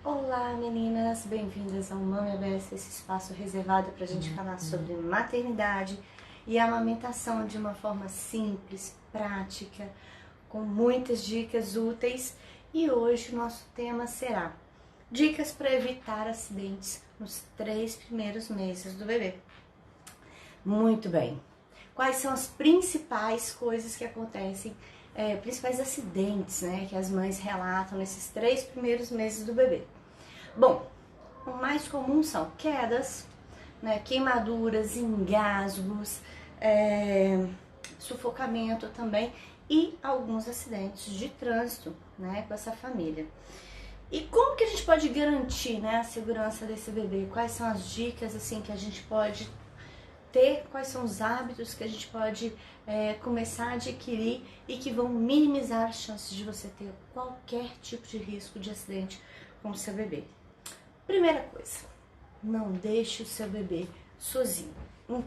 Olá meninas, bem-vindas ao Mami ABS, esse espaço reservado para a gente falar sobre maternidade e amamentação de uma forma simples, prática, com muitas dicas úteis. E hoje o nosso tema será dicas para evitar acidentes nos 3 primeiros meses do bebê. Muito bem, quais são as principais coisas que acontecem, principais acidentes, né, que as mães relatam nesses 3 primeiros meses do bebê? Bom, o mais comum são quedas, né, queimaduras, engasgos, sufocamento também e alguns acidentes de trânsito, né, com essa família. E como que a gente pode garantir, né, a segurança desse bebê? Quais são as dicas assim que a gente pode ter? Quais são os hábitos que a gente pode começar a adquirir e que vão minimizar as chances de você ter qualquer tipo de risco de acidente com o seu bebê? Primeira coisa, não deixe o seu bebê sozinho,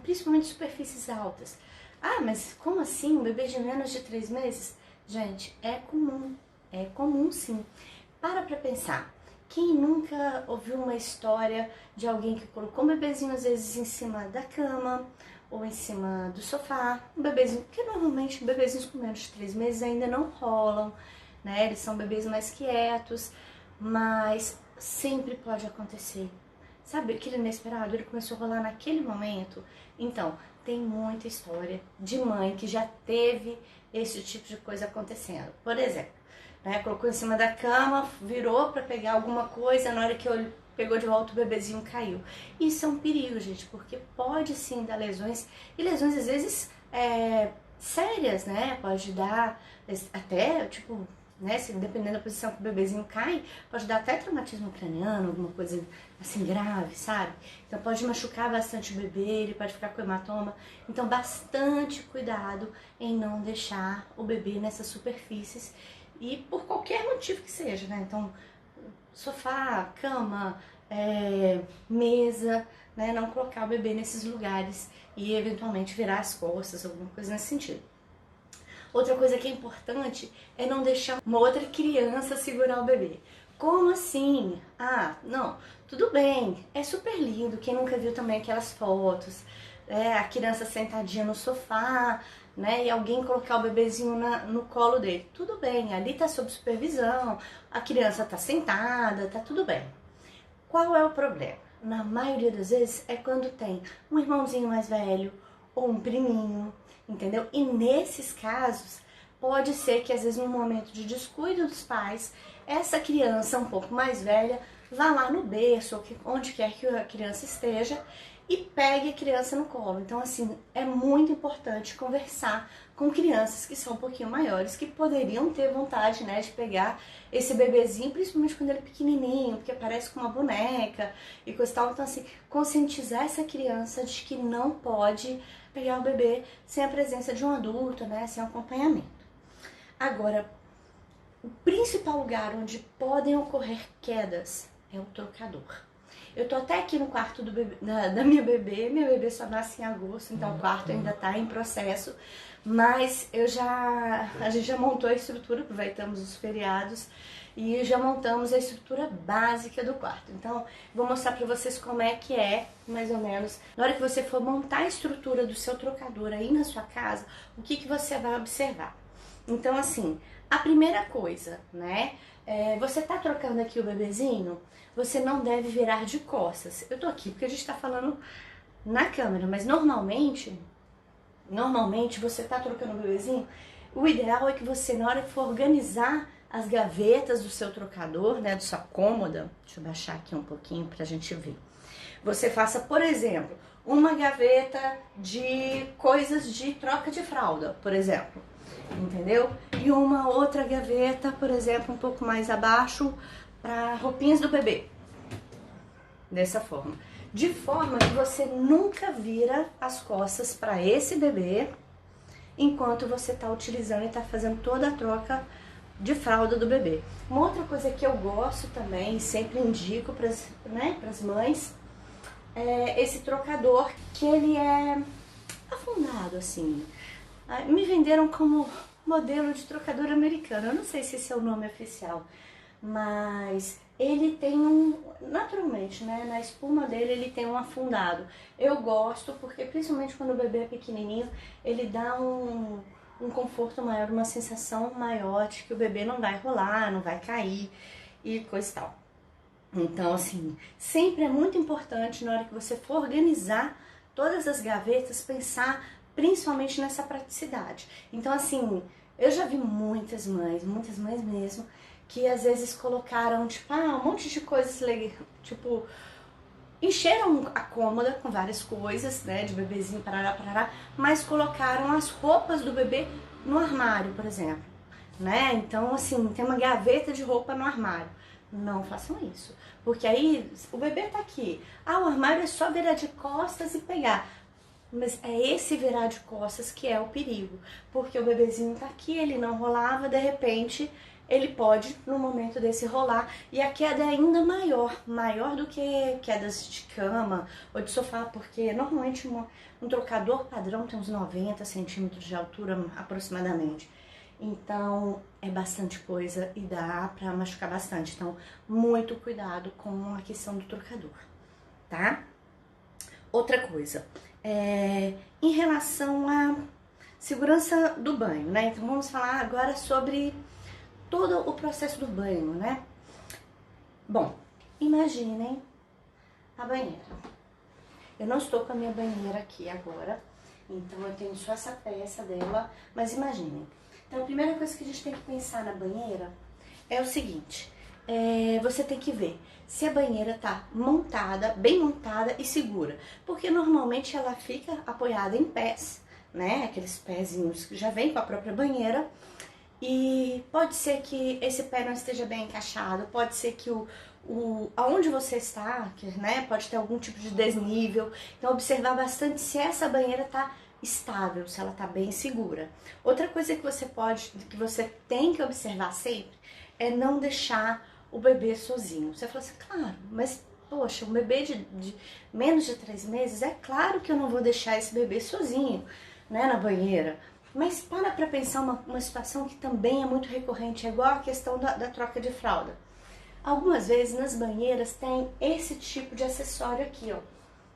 principalmente em superfícies altas. Ah, mas como assim? Um bebê de menos de 3 meses? Gente, é comum sim. Para pensar. Quem nunca ouviu uma história de alguém que colocou um bebezinho às vezes em cima da cama ou em cima do sofá? Um bebezinho, porque normalmente bebezinhos com menos de 3 meses ainda não rolam, né? Eles são bebês mais quietos, mas sempre pode acontecer. Sabe, aquele inesperado, ele começou a rolar naquele momento. Então, tem muita história de mãe que já teve esse tipo de coisa acontecendo. Por exemplo, né, colocou em cima da cama, virou para pegar alguma coisa, na hora que pegou de volta o bebezinho caiu. Isso é um perigo, gente, porque pode sim dar lesões, e lesões às vezes sérias, né? Pode dar até, tipo, né, se dependendo da posição que o bebezinho cai, pode dar até traumatismo craniano, alguma coisa assim grave, sabe? Então pode machucar bastante o bebê, ele pode ficar com hematoma. Então bastante cuidado em não deixar o bebê nessas superfícies e por qualquer motivo que seja, né? Então sofá, cama, mesa, né? Não colocar o bebê nesses lugares e eventualmente virar as costas, alguma coisa nesse sentido. Outra coisa que é importante é não deixar uma outra criança segurar o bebê. Como assim? Ah, não, tudo bem, é super lindo. Quem nunca viu também aquelas fotos, a criança sentadinha no sofá, né, e alguém colocar o bebezinho no colo dele. Tudo bem, ali tá sob supervisão, a criança tá sentada, tá tudo bem. Qual é o problema? Na maioria das vezes é quando tem um irmãozinho mais velho ou um priminho, entendeu? E nesses casos, pode ser que às vezes no momento de descuido dos pais, essa criança um pouco mais velha vá lá no berço, ou onde quer que a criança esteja, e pegue a criança no colo. Então, assim, é muito importante conversar com crianças que são um pouquinho maiores, que poderiam ter vontade, né, de pegar esse bebezinho, principalmente quando ele é pequenininho, porque parece com uma boneca e coisa e tal. Então, assim, conscientizar essa criança de que não pode pegar o bebê sem a presença de um adulto, né, sem acompanhamento. Agora, o principal lugar onde podem ocorrer quedas é o trocador. Eu tô até aqui no quarto do bebê, da minha bebê só nasce em agosto, então o quarto ainda tá em processo, mas a gente já montou a estrutura, aproveitamos os feriados e já montamos a estrutura básica do quarto. Então, vou mostrar pra vocês como é que é, mais ou menos, na hora que você for montar a estrutura do seu trocador aí na sua casa, o que você vai observar. Então, assim, a primeira coisa, né, você tá trocando aqui o bebezinho, você não deve virar de costas. Eu tô aqui porque a gente tá falando na câmera, mas normalmente você tá trocando o bebezinho, o ideal é que você, na hora que for organizar as gavetas do seu trocador, né, da sua cômoda, deixa eu baixar aqui um pouquinho pra gente ver. Você faça, por exemplo, uma gaveta de coisas de troca de fralda, por exemplo, entendeu? E uma outra gaveta, por exemplo, um pouco mais abaixo, para roupinhas do bebê. Dessa forma. De forma que você nunca vira as costas para esse bebê enquanto você está utilizando e está fazendo toda a troca de fralda do bebê. Uma outra coisa que eu gosto também, e sempre indico para as mães, é esse trocador que ele é afundado assim. Me venderam como modelo de trocador americano. Eu não sei se esse é o nome oficial, mas ele tem naturalmente, né, na espuma dele ele tem um afundado. Eu gosto porque principalmente quando o bebê é pequenininho, ele dá um conforto maior, uma sensação maior de que o bebê não vai rolar, não vai cair e coisa e tal. Então, assim, sempre é muito importante na hora que você for organizar todas as gavetas, pensar principalmente nessa praticidade. Então, assim, eu já vi muitas mães mesmo, que às vezes colocaram, tipo, um monte de coisas, tipo, encheram a cômoda com várias coisas, né, de bebezinho, parará, mas colocaram as roupas do bebê no armário, por exemplo, né? Então, assim, tem uma gaveta de roupa no armário. Não façam isso, porque aí o bebê tá aqui. O armário é só virar de costas e pegar. Mas é esse virar de costas que é o perigo, porque o bebezinho tá aqui, ele não rolava, de repente ele pode, no momento desse, rolar, e a queda é ainda maior do que quedas de cama ou de sofá, porque normalmente um trocador padrão tem uns 90 centímetros de altura aproximadamente. Então é bastante coisa e dá pra machucar bastante. Então, muito cuidado com a questão do trocador, tá? Outra coisa, em relação à segurança do banho, né? Então vamos falar agora sobre todo o processo do banho, né? Bom, imaginem a banheira. Eu não estou com a minha banheira aqui agora, então eu tenho só essa peça dela, mas imaginem. Então a primeira coisa que a gente tem que pensar na banheira é o seguinte, você tem que ver se a banheira tá montada, bem montada e segura, porque normalmente ela fica apoiada em pés, né? Aqueles pezinhos que já vem com a própria banheira, e pode ser que esse pé não esteja bem encaixado, pode ser que aonde você está, né, pode ter algum tipo de desnível. Então observar bastante se essa banheira tá estável, se ela tá bem segura. Outra coisa que você tem que observar sempre é não deixar o bebê sozinho. Você fala assim, claro, mas poxa, um bebê de menos de 3 meses, é claro que eu não vou deixar esse bebê sozinho, né, na banheira. Mas para pensar uma situação que também é muito recorrente, é igual a questão da troca de fralda. Algumas vezes nas banheiras tem esse tipo de acessório aqui, ó,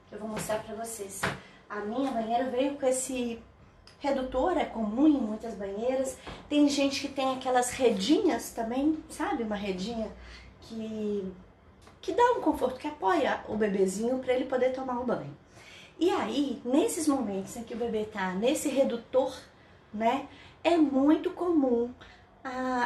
que eu vou mostrar pra vocês. A minha banheira veio com esse redutor, é comum em muitas banheiras. Tem gente que tem aquelas redinhas também, sabe? Uma redinha que dá um conforto, que apoia o bebezinho para ele poder tomar o banho. E aí, nesses momentos em que o bebê tá nesse redutor, né, é muito comum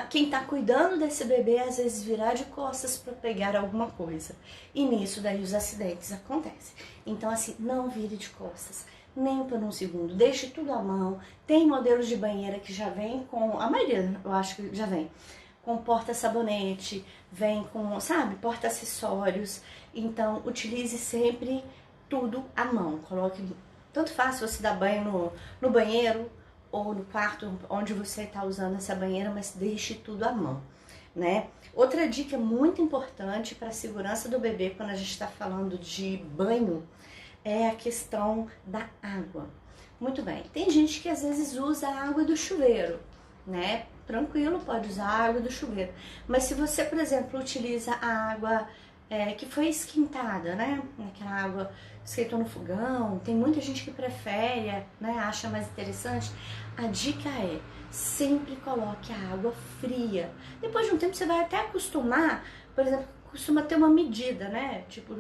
quem tá cuidando desse bebê às vezes virar de costas para pegar alguma coisa. E nisso daí os acidentes acontecem. Então assim, não vire de costas, nem por um segundo, deixe tudo à mão. Tem modelos de banheira que já vem com, a maioria eu acho que já vem, com porta-sabonete, vem com, sabe, porta-acessórios. Então utilize sempre tudo à mão. Coloque, tanto faz se você dá banho no banheiro ou no quarto onde você está usando essa banheira, mas deixe tudo à mão, né? Outra dica muito importante para a segurança do bebê quando a gente está falando de banho é a questão da água. Muito bem, tem gente que às vezes usa a água do chuveiro, né? Tranquilo, pode usar a água do chuveiro. Mas se você, por exemplo, utiliza a água que foi esquentada, né? Aquela água esquentou no fogão, tem muita gente que prefere, né? Acha mais interessante. A dica é, sempre coloque a água fria. Depois de um tempo você vai até acostumar, por exemplo, costuma ter uma medida, né? Tipo,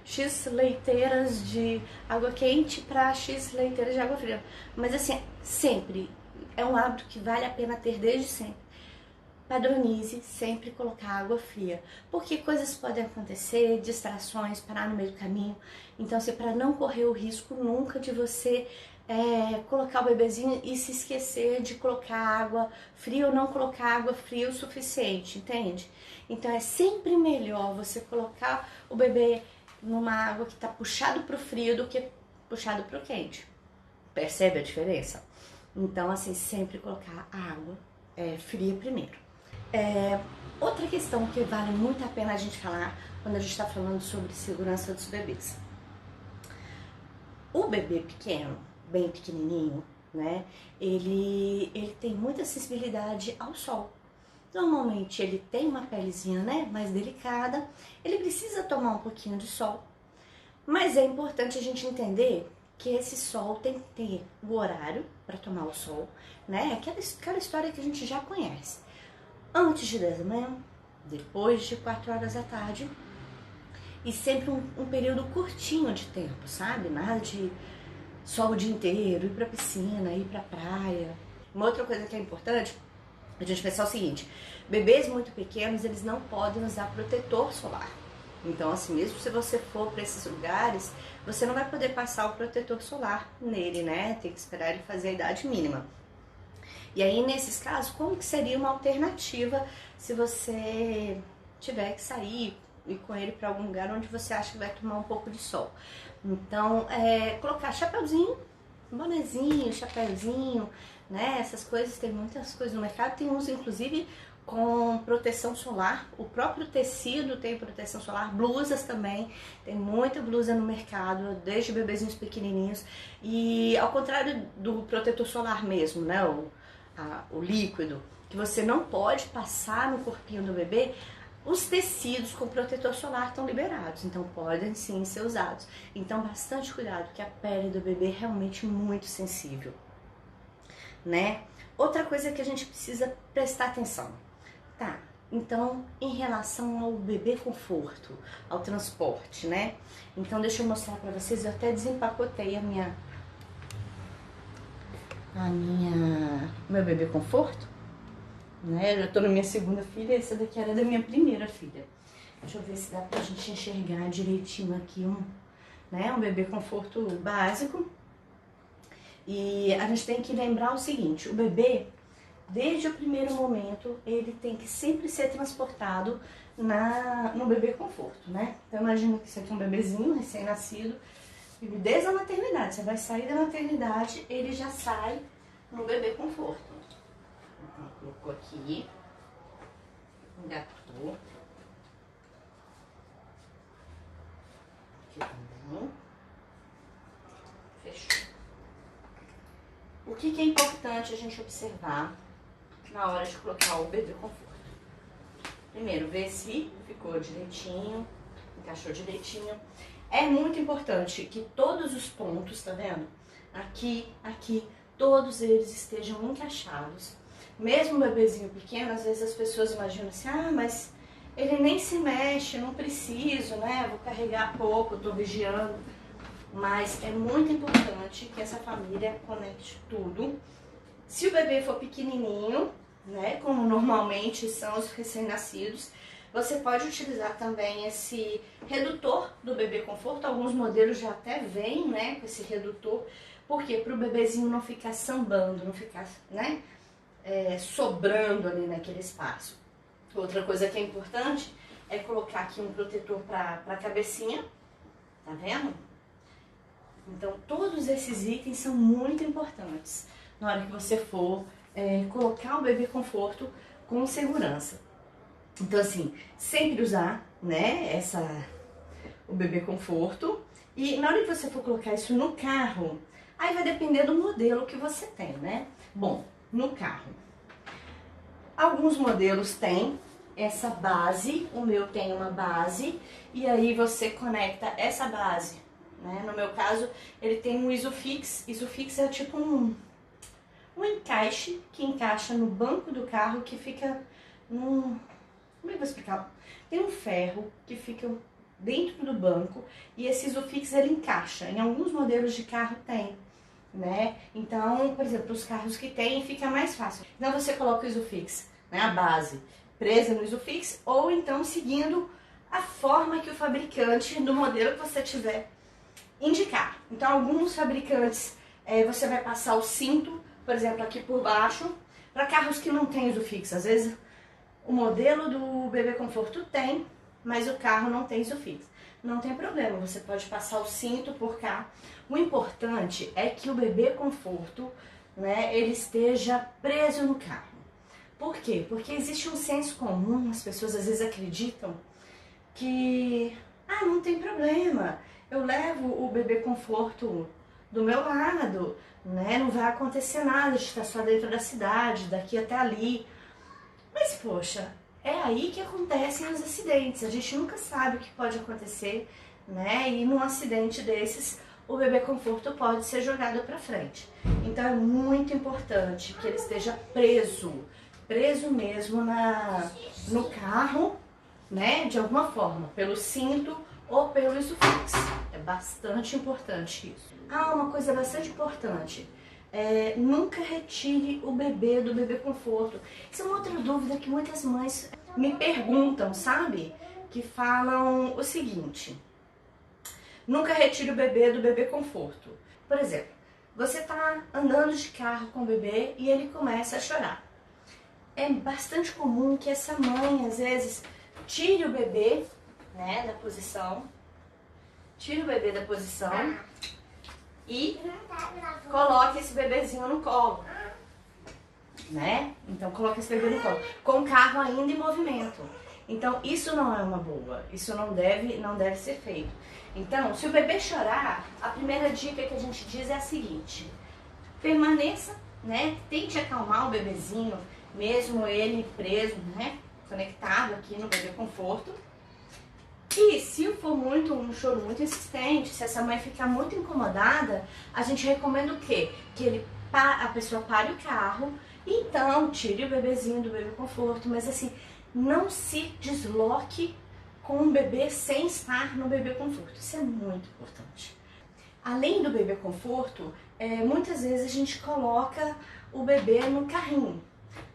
X leiteiras de água quente para X leiteiras de água fria. Mas assim, sempre, é um hábito que vale a pena ter desde sempre. Padronize sempre colocar água fria, porque coisas podem acontecer, distrações, parar no meio do caminho. Então, assim, para não correr o risco nunca de você colocar o bebezinho e se esquecer de colocar água fria ou não colocar água fria o suficiente, entende? Então, é sempre melhor você colocar o bebê numa água que está puxado para o frio do que puxado para o quente. Percebe a diferença? Então, assim, sempre colocar a água fria primeiro. Outra questão que vale muito a pena a gente falar quando a gente está falando sobre segurança dos bebês. O bebê pequeno, bem pequenininho, né, ele tem muita sensibilidade ao sol. Normalmente ele tem uma pelezinha, né, mais delicada, ele precisa tomar um pouquinho de sol, mas é importante a gente entender que esse sol tem que ter o horário para tomar o sol, né, aquela história que a gente já conhece. Antes de 10 da manhã, depois de 4 horas da tarde, e sempre um período curtinho de tempo, sabe? Nada de sol o dia inteiro, ir pra piscina, ir pra praia. Uma outra coisa que é importante a gente pensar o seguinte: bebês muito pequenos, eles não podem usar protetor solar. Então, assim, mesmo se você for para esses lugares, você não vai poder passar o protetor solar nele, né? Tem que esperar ele fazer a idade mínima. E aí, nesses casos, como que seria uma alternativa se você tiver que sair e ir com ele para algum lugar onde você acha que vai tomar um pouco de sol? Então, colocar chapeuzinho, bonezinho, chapeuzinho, né? Essas coisas, tem muitas coisas no mercado, tem uns inclusive com proteção solar, o próprio tecido tem proteção solar, blusas também, tem muita blusa no mercado, desde bebezinhos pequenininhos, e ao contrário do protetor solar mesmo, né, o líquido, que você não pode passar no corpinho do bebê, os tecidos com protetor solar estão liberados, então podem sim ser usados. Então bastante cuidado, porque a pele do bebê é realmente muito sensível, né? Outra coisa que a gente precisa prestar atenção. Tá, então em relação ao bebê conforto, ao transporte, né? Então deixa eu mostrar pra vocês, eu até desempacotei meu bebê conforto, né? Eu já tô na minha segunda filha, essa daqui era da minha primeira filha. Deixa eu ver se dá pra gente enxergar direitinho aqui um bebê conforto básico. E a gente tem que lembrar o seguinte: o bebê, desde o primeiro momento, ele tem que sempre ser transportado no bebê conforto, né? Então imagina que você tem um bebezinho recém-nascido, e desde a maternidade, você vai sair da maternidade, ele já sai no bebê conforto. Então, colocou aqui, engatou, aqui também, fechou. O que é importante a gente observar na hora de colocar o bebê conforto? Primeiro, ver se ficou direitinho, encaixou direitinho. É muito importante que todos os pontos, tá vendo? Aqui, todos eles estejam encaixados. Mesmo o bebezinho pequeno, às vezes as pessoas imaginam assim: ah, mas ele nem se mexe, não preciso, né? Vou carregar pouco, tô vigiando. Mas é muito importante que essa família conecte tudo. Se o bebê for pequenininho, né, como normalmente são os recém-nascidos, você pode utilizar também esse redutor do bebê conforto. Alguns modelos já até vêm, né, com esse redutor. Por quê? Para o bebezinho não ficar sambando, não ficar, né, sobrando ali naquele espaço. Outra coisa que é importante é colocar aqui um protetor para a cabecinha, tá vendo? Então, todos esses itens são muito importantes na hora que você for colocar o bebê conforto com segurança. Então, assim, sempre usar, né, o bebê conforto. E na hora que você for colocar isso no carro, aí vai depender do modelo que você tem, né? Bom, no carro, alguns modelos têm essa base, o meu tem uma base, e aí você conecta essa base, né? No meu caso, ele tem um Isofix. Isofix é tipo um encaixe que encaixa no banco do carro, que fica num... Como é que eu vou explicar? Tem um ferro que fica dentro do banco e esse Isofix ele encaixa. Em alguns modelos de carro tem, né? Então, por exemplo, os carros que tem fica mais fácil. Então você coloca o Isofix, né, a base, presa no Isofix, ou então seguindo a forma que o fabricante do modelo que você tiver indicar. Então, alguns fabricantes você vai passar o cinto, por exemplo, aqui por baixo, para carros que não tem Isofix. Às vezes o modelo do bebê conforto tem, mas o carro não tem Isofix. Não tem problema, você pode passar o cinto por cá. O importante é que o bebê conforto, né, ele esteja preso no carro. Por quê? Porque existe um senso comum, as pessoas às vezes acreditam que, não tem problema, eu levo o bebê conforto do meu lado, né, não vai acontecer nada de estar só dentro da cidade, daqui até ali. Mas poxa, é aí que acontecem os acidentes. A gente nunca sabe o que pode acontecer, né? E num acidente desses, o bebê conforto pode ser jogado para frente. Então é muito importante que ele esteja preso mesmo no carro, né? De alguma forma, pelo cinto ou pelo isofix. É bastante importante isso. Ah, uma coisa bastante importante. Nunca retire o bebê do bebê conforto. Isso é uma outra dúvida que muitas mães me perguntam, sabe? Que falam o seguinte: nunca retire o bebê do bebê conforto. Por exemplo, você está andando de carro com o bebê e ele começa a chorar. É bastante comum que essa mãe, às vezes, tire o bebê, né, da posição, e coloque esse bebezinho no colo, né? Então coloque esse bebê no colo, com o carro ainda em movimento. Então isso não é uma boa, isso não deve ser feito. Então, se o bebê chorar, a primeira dica que a gente diz é a seguinte: permaneça, né? Tente acalmar o bebezinho, mesmo ele preso, né? Conectado aqui no bebê conforto. E se for um choro muito insistente, se essa mãe ficar muito incomodada, a gente recomenda o quê? Que a pessoa pare o carro, e então tire o bebezinho do bebê conforto, mas assim, não se desloque com o bebê sem estar no bebê conforto. Isso é muito importante. Além do bebê conforto, muitas vezes a gente coloca o bebê no carrinho.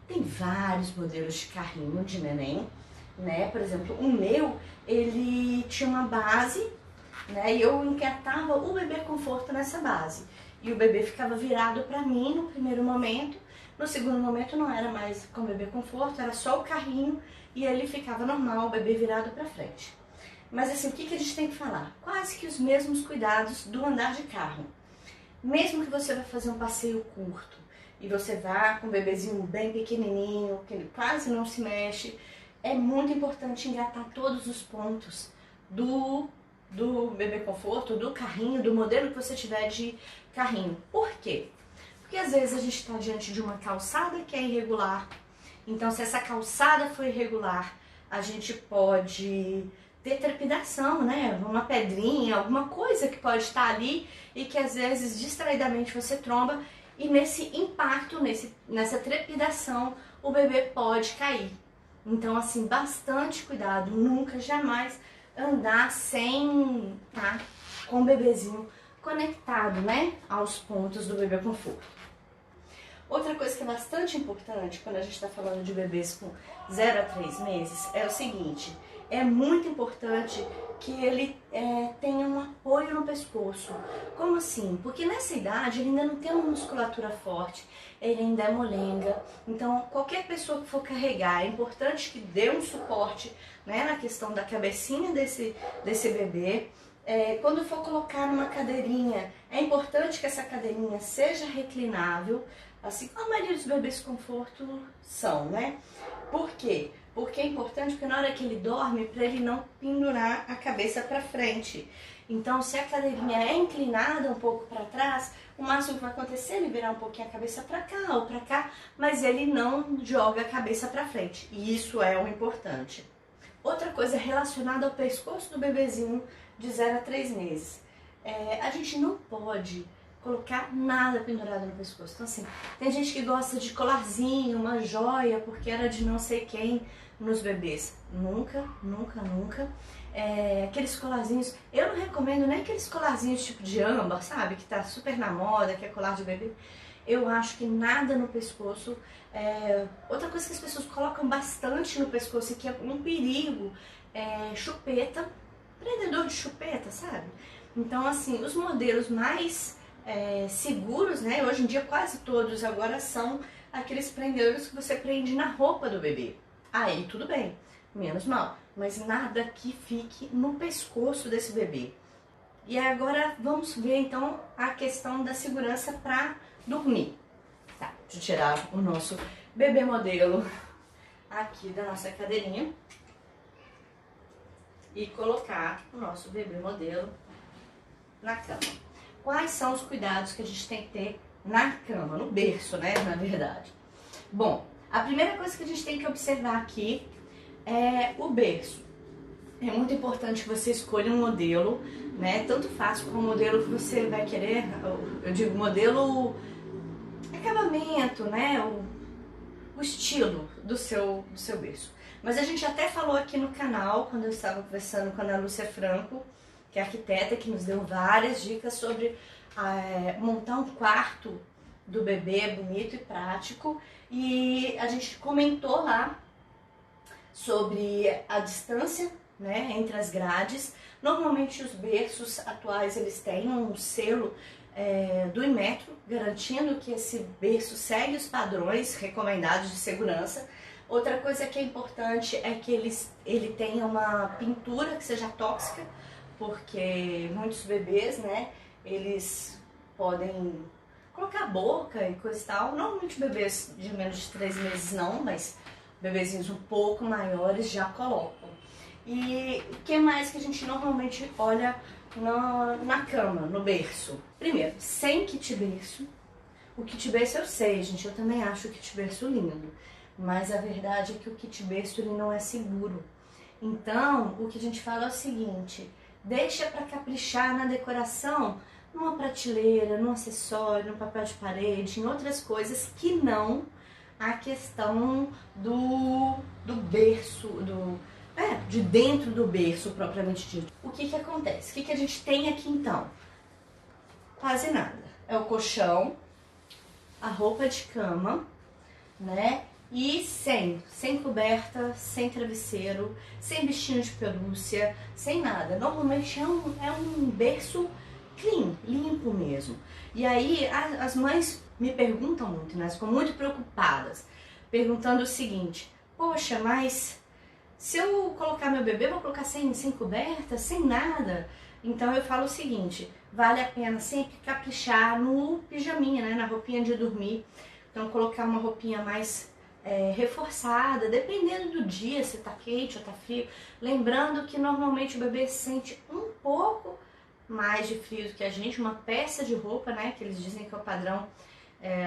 Tem vários modelos de carrinho de neném, né? Por exemplo, o meu, ele tinha uma base, né? E eu engatava o bebê conforto nessa base. E o bebê ficava virado para mim no primeiro momento. No segundo momento não era mais com o bebê conforto, era só o carrinho e ele ficava normal, o bebê virado para frente. Mas assim, o que a gente tem que falar? Quase que os mesmos cuidados do andar de carro. Mesmo que você vai fazer um passeio curto e você vá com um bebezinho bem pequenininho, que ele quase não se mexe, é muito importante engatar todos os pontos do bebê conforto, do carrinho, do modelo que você tiver de carrinho. Por quê? Porque às vezes a gente está diante de uma calçada que é irregular. Então, se essa calçada for irregular, a gente pode ter trepidação, né? Uma pedrinha, alguma coisa que pode estar ali e que às vezes distraidamente você tromba, e nesse impacto, nessa trepidação, o bebê pode cair. Então, assim, bastante cuidado, nunca, jamais andar sem estar com o bebezinho conectado, né, aos pontos do bebê conforto. Outra coisa que é bastante importante quando a gente está falando de bebês com 0 a 3 meses é o seguinte: é muito importante que ele tenha um apoio no pescoço. Como assim? Porque nessa idade ele ainda não tem uma musculatura forte, ele ainda é molenga. Então, qualquer pessoa que for carregar, é importante que dê um suporte, né, na questão da cabecinha desse bebê. Quando for colocar numa cadeirinha, é importante que essa cadeirinha seja reclinável, assim como a maioria dos bebês conforto são, né? Por quê? Porque é importante porque na hora que ele dorme, para ele não pendurar a cabeça para frente. Então, se a cadeirinha é inclinada um pouco para trás, o máximo que vai acontecer é ele virar um pouquinho a cabeça para cá ou para cá, mas ele não joga a cabeça para frente. E isso é o importante. Outra coisa relacionada ao pescoço do bebezinho de 0 a 3 meses. A gente não pode colocar nada pendurado no pescoço. Então, assim, tem gente que gosta de colarzinho, uma joia, porque era de não sei quem nos bebês. Nunca, nunca, nunca. Aqueles colarzinhos, eu não recomendo nem aqueles colarzinhos tipo de âmbar, sabe? Que tá super na moda, que é colar de bebê. Eu acho que nada no pescoço. Outra coisa que as pessoas colocam bastante no pescoço e que é um perigo é chupeta, prendedor de chupeta, sabe? Então, assim, os modelos mais seguros, né? Hoje em dia quase todos agora são aqueles prendedores que você prende na roupa do bebê. Aí tudo bem, menos mal, mas nada que fique no pescoço desse bebê. E agora vamos ver então a questão da segurança para dormir. Tá, deixa eu tirar o nosso bebê modelo aqui da nossa cadeirinha e colocar o nosso bebê modelo na cama. Quais são os cuidados que a gente tem que ter na cama, no berço, né, na verdade? Bom, A primeira coisa que a gente tem que observar aqui é o berço. É muito importante que você escolha um modelo, né? Tanto faz qual modelo que você vai querer, eu digo modelo, acabamento, né? O estilo do seu berço. Mas a gente até falou aqui no canal, quando eu estava conversando com a Ana Lúcia Franco, que é arquiteta, que nos deu várias dicas sobre montar um quarto do bebê bonito e prático. E a gente comentou lá sobre a distância, né, entre as grades. Normalmente os berços atuais eles têm um selo do Inmetro, garantindo que esse berço segue os padrões recomendados de segurança. Outra coisa que é importante é que ele tenha uma pintura que seja tóxica, porque muitos bebês, né, eles podem colocar a boca e coisa e tal. Normalmente bebês de menos de 3 meses não, mas bebezinhos um pouco maiores já colocam. E o que mais que a gente normalmente olha na cama, no berço? Primeiro, sem kit berço. O kit berço eu sei, gente, eu também acho o kit berço lindo. Mas a verdade é que o kit berço ele não é seguro. Então, o que a gente fala é o seguinte: deixa para caprichar na decoração, numa prateleira, num acessório, no papel de parede, em outras coisas que não a questão do berço, de dentro do berço propriamente dito. O que acontece? O que a gente tem aqui então? Quase nada. É o colchão, a roupa de cama, né? E sem coberta, sem travesseiro, sem bichinho de pelúcia, sem nada. Normalmente é um berço clean, limpo mesmo. E aí as mães me perguntam muito, né? Ficam muito preocupadas, perguntando o seguinte: poxa, mas se eu colocar meu bebê, eu vou colocar sem coberta, sem nada? Então eu falo o seguinte: vale a pena sempre caprichar no pijaminha, né? Na roupinha de dormir. Então colocar uma roupinha mais reforçada, dependendo do dia, se tá quente ou tá frio. Lembrando que normalmente o bebê sente um pouco mais de frio do que a gente, uma peça de roupa, né, que eles dizem que é o padrão,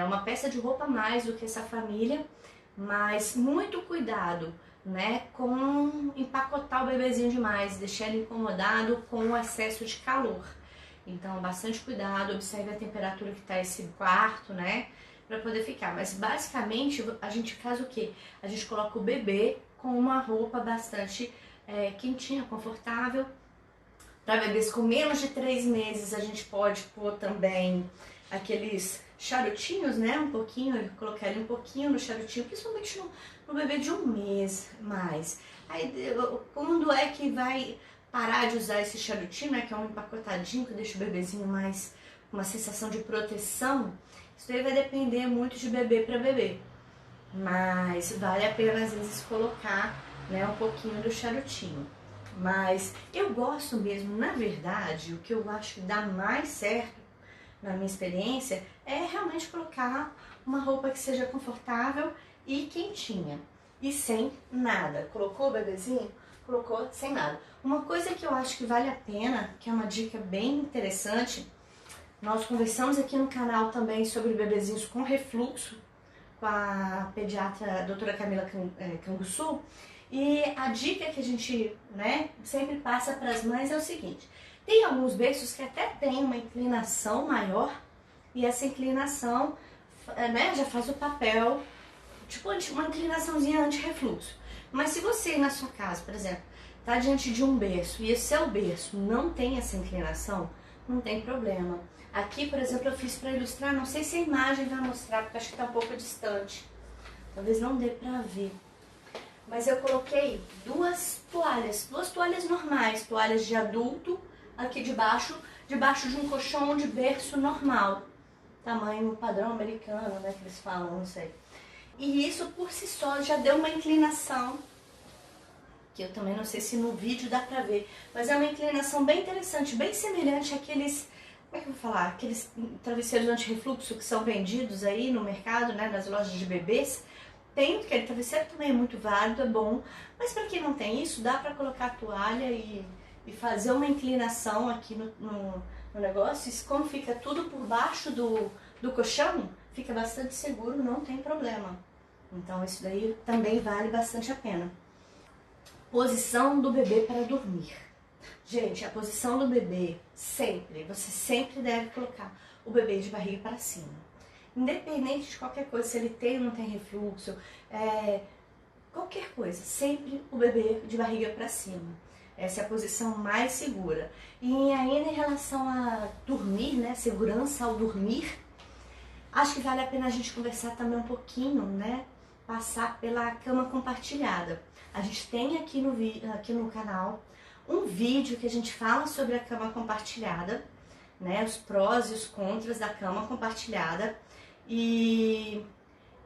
uma peça de roupa a mais do que essa família, mas muito cuidado, né, com empacotar o bebezinho demais, deixar ele incomodado com o excesso de calor. Então, bastante cuidado, observe a temperatura que está esse quarto, né, para poder ficar. Mas basicamente a gente faz o quê? A gente coloca o bebê com uma roupa bastante quentinha, confortável. Para bebês com menos de 3 meses a gente pode pôr também aqueles charutinhos, né? Um pouquinho, colocar ele um pouquinho no charutinho, principalmente no bebê de 1 mês mais. Aí quando é que vai parar de usar esse charutinho, né? Que é um empacotadinho que deixa o bebezinho mais uma sensação de proteção. Isso aí vai depender muito de bebê para bebê. Mas vale a pena às vezes colocar, né, um pouquinho do charutinho. Mas eu gosto mesmo, na verdade, o que eu acho que dá mais certo na minha experiência é realmente colocar uma roupa que seja confortável e quentinha e sem nada. Colocou o bebezinho? Colocou sem nada. Uma coisa que eu acho que vale a pena, que é uma dica bem interessante, nós conversamos aqui no canal também sobre bebezinhos com refluxo com a pediatra doutora Camila Canguçu. E a dica que a gente, né, sempre passa para as mães é o seguinte: tem alguns berços que até tem uma inclinação maior e essa inclinação, né, já faz o papel, tipo uma inclinaçãozinha anti-refluxo. Mas se você na sua casa, por exemplo, está diante de um berço e o seu berço não tem essa inclinação, não tem problema. Aqui, por exemplo, eu fiz para ilustrar, não sei se a imagem vai mostrar, porque acho que está um pouco distante. Talvez não dê para ver. Mas eu coloquei duas toalhas normais, toalhas de adulto, aqui debaixo de um colchão de berço normal. Tamanho padrão americano, né, que eles falam, não sei. E isso por si só já deu uma inclinação, que eu também não sei se no vídeo dá pra ver, mas é uma inclinação bem interessante, bem semelhante àqueles, como é que eu vou falar, aqueles travesseiros anti-refluxo que são vendidos aí no mercado, né, nas lojas de bebês. Tem, aquele travesseiro também é muito válido, é bom, mas para quem não tem isso, dá para colocar a toalha e fazer uma inclinação aqui no negócio. E como fica tudo por baixo do colchão, fica bastante seguro, não tem problema, Então isso daí também vale bastante a pena. Posição do bebê para dormir. Gente, a posição do bebê você sempre deve colocar o bebê de barriga para cima. Independente de qualquer coisa, se ele tem ou não tem refluxo, qualquer coisa, sempre o bebê de barriga para cima. Essa é a posição mais segura. E ainda em relação a dormir, né, segurança ao dormir, acho que vale a pena a gente conversar também um pouquinho, né, passar pela cama compartilhada. A gente tem aqui no canal um vídeo que a gente fala sobre a cama compartilhada, né, os prós e os contras da cama compartilhada. E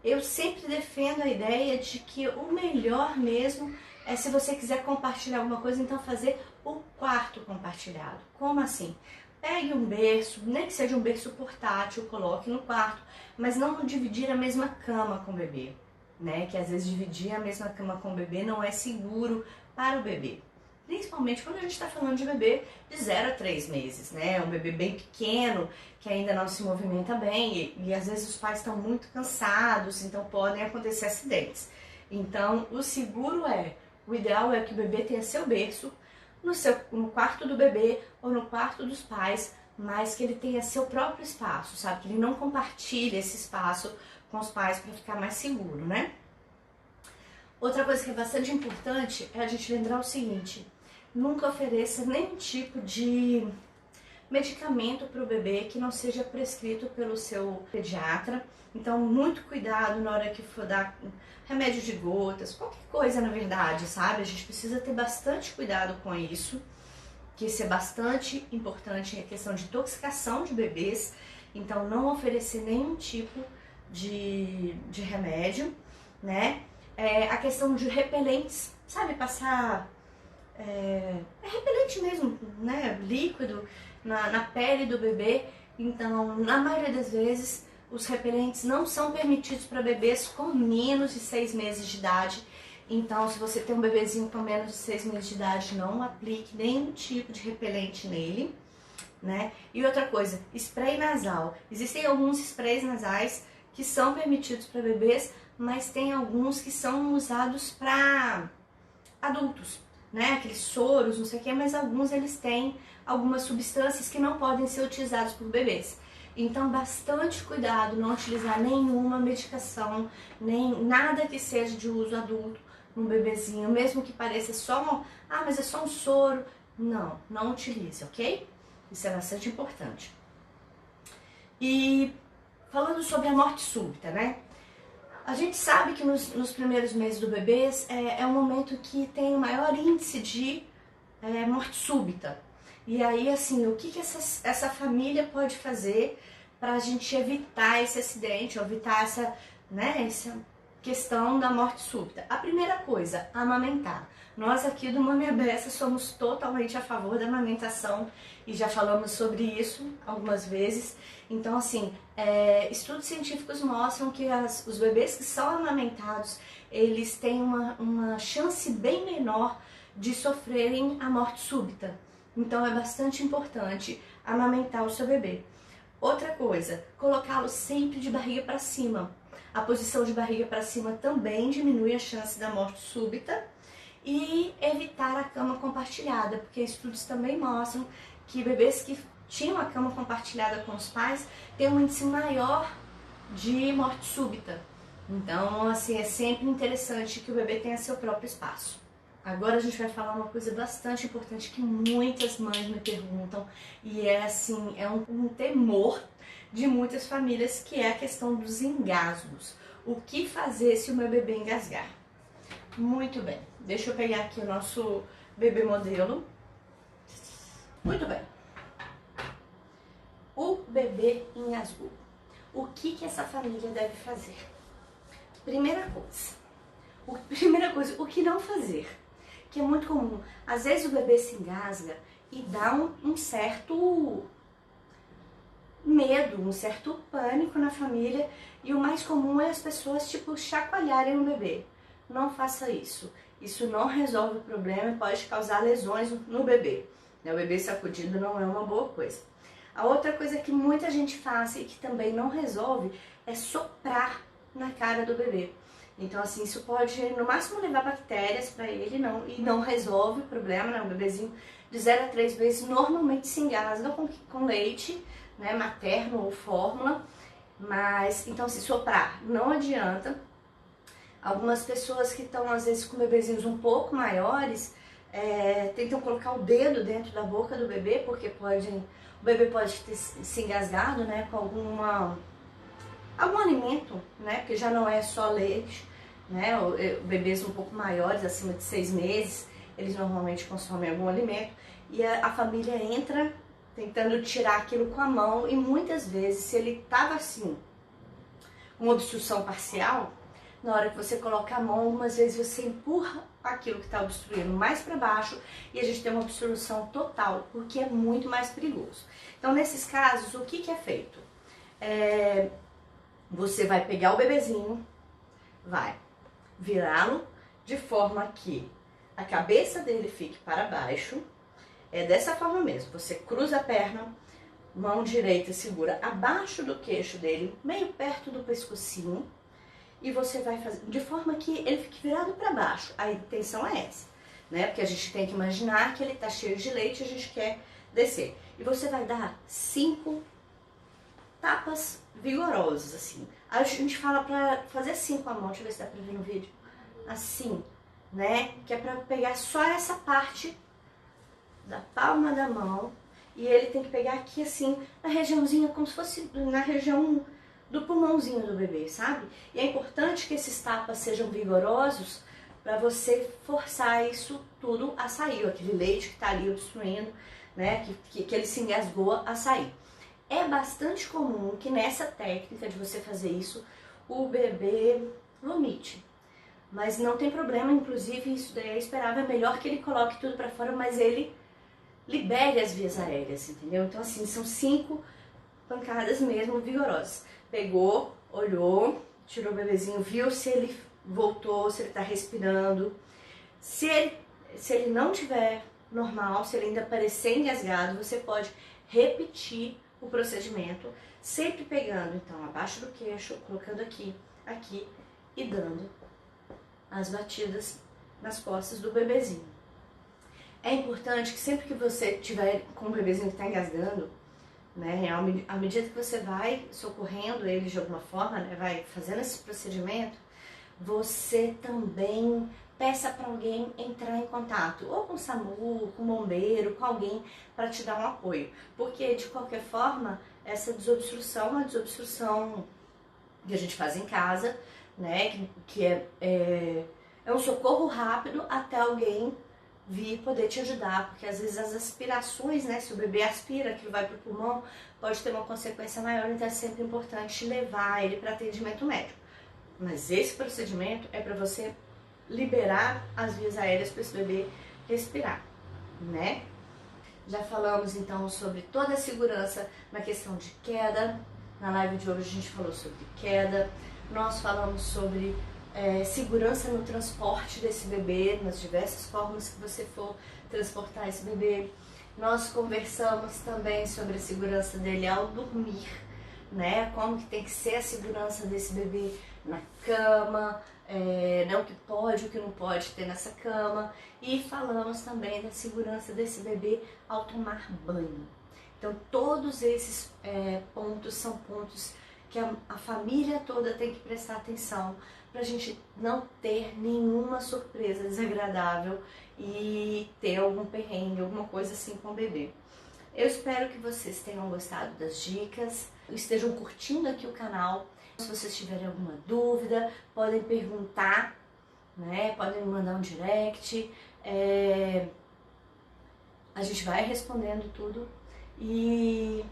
eu sempre defendo a ideia de que o melhor mesmo é, se você quiser compartilhar alguma coisa, então fazer o quarto compartilhado. Como assim? Pegue um berço, nem que seja um berço portátil, coloque no quarto, mas não dividir a mesma cama com o bebê, né? Que às vezes dividir a mesma cama com o bebê não é seguro para o bebê. Principalmente quando a gente está falando de bebê de 0 a 3 meses, né? Um bebê bem pequeno, que ainda não se movimenta bem e às vezes os pais estão muito cansados, então podem acontecer acidentes. Então, o ideal é que o bebê tenha seu berço no quarto do bebê ou no quarto dos pais, mas que ele tenha seu próprio espaço, sabe? Que ele não compartilhe esse espaço com os pais para ficar mais seguro, né? Outra coisa que é bastante importante é a gente lembrar o seguinte: nunca ofereça nenhum tipo de medicamento para o bebê que não seja prescrito pelo seu pediatra. Então, muito cuidado na hora que for dar remédio de gotas, qualquer coisa na verdade, sabe? A gente precisa ter bastante cuidado com isso, que isso é bastante importante, a questão de intoxicação de bebês. Então, não oferecer nenhum tipo de remédio, né? A questão de repelentes, sabe? Passar repelente mesmo, né? Líquido na pele do bebê. Então, na maioria das vezes, os repelentes não são permitidos para bebês com menos de 6 meses de idade. Então, se você tem um bebezinho com menos de 6 meses de idade, não aplique nenhum tipo de repelente nele, né? E outra coisa, spray nasal. Existem alguns sprays nasais que são permitidos para bebês, mas tem alguns que são usados para adultos, né? Aqueles soros, não sei o que, mas alguns eles têm algumas substâncias que não podem ser utilizadas por bebês. Então, bastante cuidado, não utilizar nenhuma medicação, nem nada que seja de uso adulto num bebezinho, mesmo que pareça só mas é só um soro. Não, não utilize, ok? Isso é bastante importante. E falando sobre a morte súbita, né? A gente sabe que nos primeiros meses do bebê é um momento que tem o maior índice de morte súbita. E aí, assim, o que essa família pode fazer para a gente evitar esse acidente, ou evitar essa questão da morte súbita? A primeira coisa, amamentar. Nós aqui do Mami Abessa somos totalmente a favor da amamentação e já falamos sobre isso algumas vezes. Então, assim, estudos científicos mostram que os bebês que são amamentados, eles têm uma chance bem menor de sofrerem a morte súbita. Então, é bastante importante amamentar o seu bebê. Outra coisa, colocá-lo sempre de barriga para cima. A posição de barriga para cima também diminui a chance da morte súbita. E evitar a cama compartilhada, porque estudos também mostram que bebês que tinham a cama compartilhada com os pais têm um índice maior de morte súbita. Então, assim, é sempre interessante que o bebê tenha seu próprio espaço. Agora a gente vai falar uma coisa bastante importante que muitas mães me perguntam e assim, é um temor de muitas famílias, que é a questão dos engasgos. O que fazer se o meu bebê engasgar? Muito bem, deixa eu pegar aqui o nosso bebê modelo. Muito bem. O bebê engasgou. O que essa família deve fazer? Primeira coisa, o que não fazer? Que é muito comum. Às vezes o bebê se engasga e dá um certo medo, um certo pânico na família, e o mais comum é as pessoas, chacoalharem o bebê. Não faça isso. Isso não resolve o problema e pode causar lesões no bebê. O bebê sacudido não é uma boa coisa. A outra coisa que muita gente faz e que também não resolve é soprar na cara do bebê. Então, assim, isso pode, no máximo, levar bactérias para ele e não resolve o problema, né? Um bebezinho de 0 a 3 meses normalmente se engasga com leite, né, materno ou fórmula, mas, então, se soprar não adianta. Algumas pessoas que estão, às vezes, com bebezinhos um pouco maiores, tentam colocar o dedo dentro da boca do bebê, porque o bebê pode ter se engasgado, né, com algum alimento, né, porque já não é só leite, né, bebês um pouco maiores, acima de 6 meses, eles normalmente consomem algum alimento, e a família entra tentando tirar aquilo com a mão, e muitas vezes, se ele estava assim, uma obstrução parcial, na hora que você coloca a mão, algumas vezes você empurra aquilo que está obstruindo mais para baixo e a gente tem uma obstrução total, o que é muito mais perigoso. Então, nesses casos, o que é feito? Você vai pegar o bebezinho, vai virá-lo de forma que a cabeça dele fique para baixo. É dessa forma mesmo, você cruza a perna, mão direita segura abaixo do queixo dele, meio perto do pescocinho, e você vai fazer de forma que ele fique virado para baixo. A intenção é essa, né? Porque a gente tem que imaginar que ele tá cheio de leite e a gente quer descer. E você vai dar 5 tapas vigorosas, assim. Aí a gente fala pra fazer assim com a mão, deixa eu ver se dá pra ver no vídeo. Assim, né? Que é pra pegar só essa parte da palma da mão. E ele tem que pegar aqui, assim, na regiãozinha, como se fosse na região do pulmãozinho do bebê, sabe? E é importante que esses tapas sejam vigorosos para você forçar isso tudo a sair, aquele leite que tá ali obstruindo, né? Que ele se engasgou a sair. É bastante comum que nessa técnica de você fazer isso, o bebê vomite. Mas não tem problema, inclusive isso daí é esperável, é melhor que ele coloque tudo para fora, mas ele libere as vias aéreas, entendeu? Então assim, são 5 pancadas mesmo vigorosas. Pegou, olhou, tirou o bebezinho, viu se ele voltou, se ele tá respirando. Se ele não tiver normal, se ele ainda parecer engasgado, você pode repetir o procedimento, sempre pegando, então, abaixo do queixo, colocando aqui e dando as batidas nas costas do bebezinho. É importante que sempre que você tiver com um bebezinho que está engasgando, né, à medida que você vai socorrendo ele de alguma forma, né, vai fazendo esse procedimento, você também peça para alguém entrar em contato, ou com o SAMU, com o bombeiro, com alguém para te dar um apoio. Porque, de qualquer forma, essa desobstrução é uma desobstrução que a gente faz em casa, né, que é um socorro rápido até alguém vir poder te ajudar, porque às vezes as aspirações, né, se o bebê aspira, aquilo vai para o pulmão, pode ter uma consequência maior, então é sempre importante levar ele para atendimento médico. Mas esse procedimento é para você liberar as vias aéreas para esse bebê respirar, né? Já falamos então sobre toda a segurança na questão de queda. Na live de hoje a gente falou sobre queda. Nós falamos sobre segurança no transporte desse bebê, nas diversas formas que você for transportar esse bebê. Nós conversamos também sobre a segurança dele ao dormir, né? Como que tem que ser a segurança desse bebê na cama, né? O que pode, o que não pode ter nessa cama. E falamos também da segurança desse bebê ao tomar banho. Então todos esses pontos são pontos que a família toda tem que prestar atenção para a gente não ter nenhuma surpresa desagradável e ter algum perrengue, alguma coisa assim com o bebê. Eu espero que vocês tenham gostado das dicas, estejam curtindo aqui o canal. Se vocês tiverem alguma dúvida, podem perguntar, né? Podem me mandar um direct. A gente vai respondendo tudo. E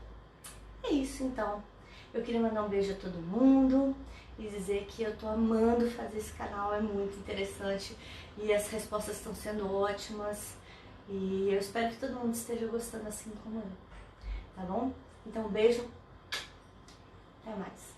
é isso então. Eu queria mandar um beijo a todo mundo e dizer que eu tô amando fazer esse canal, é muito interessante e as respostas estão sendo ótimas e eu espero que todo mundo esteja gostando assim como eu, tá bom? Então um beijo, até mais.